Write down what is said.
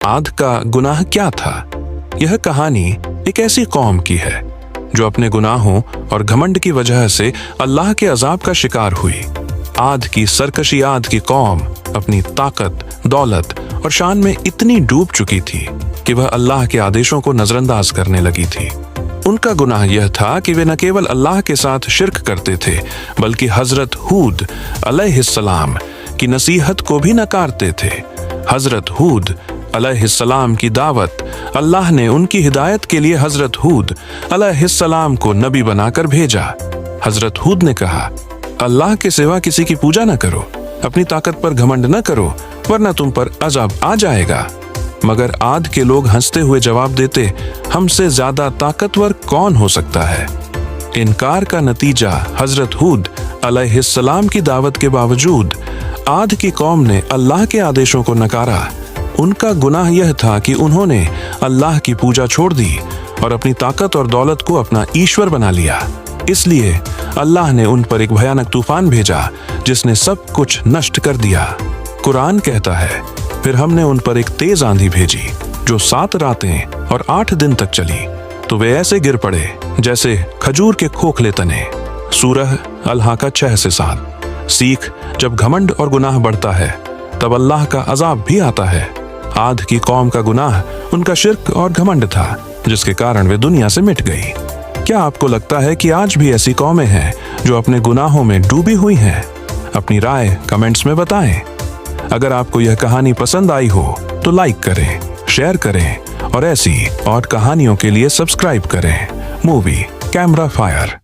आद का गुनाह क्या था? यह कहानी एक ऐसी कौम की है जो अपने गुनाहों और घमंड की वजह से अल्लाह के अजाब का शिकार हुई। आद की सरकशी आद की कौम अपनी ताकत, दौलत और शान में इतनी डूब चुकी थी कि वह अल्लाह के आदेशों को नजरअंदाज करने लगी थी। उनका गुनाह यह था कि वे न केवल अल्लाह के साथ शिर्क करते थे, बल्कि हजरत हूद अलैहिस्सलाम की नसीहत को भी नकारते थे। हजरत हूद अलैहिस्सलाम की दावत, अल्लाह ने उनकी हिदायत के लिए हजरत हूद अलैहिस्सलाम को नबी बनाकर भेजा। हजरत हूद ने कहा, अल्लाह के सिवा किसी की पूजा न करो, अपनी ताकत पर घमंड न करो, वरना तुम पर अजाब आ जाएगा। मगर आद के लोग हंसते हुए जवाब देते, हमसे ज्यादा ताकतवर कौन हो सकता है। इनकार का नतीजा हजरत हूद अलैहिस्सलाम की दावत के बावजूद आद की कौम ने अल्लाह के आदेशों को नकारा। उनका गुनाह यह था कि उन्होंने अल्लाह की पूजा छोड़ दी और अपनी ताकत और दौलत को अपना ईश्वर बना लिया। इसलिए अल्लाह ने उन पर एक भयानक तूफान भेजा जिसने सब कुछ नष्ट कर दिया। कुरान कहता है, फिर हमने उन पर एक तेज आंधी भेजी जो 7 रातें और 8 दिन तक चली, तो वे ऐसे गिर पड़े जैसे खजूर के खोखले तने। सूरह अल-हाका 6 से 7। सीख, जब घमंड और गुनाह बढ़ता है तब अल्लाह का अजाब भी आता है। आद की कौम का गुनाह उनका शिर्क और घमंड था, जिसके कारण वे दुनिया से मिट गई। क्या आपको लगता है कि आज भी ऐसी कौमें हैं जो अपने गुनाहों में डूबी हुई हैं? अपनी राय कमेंट्स में बताएं। अगर आपको यह कहानी पसंद आई हो तो लाइक करें, शेयर करें और ऐसी और कहानियों के लिए सब्सक्राइब करें। Movie camera fire.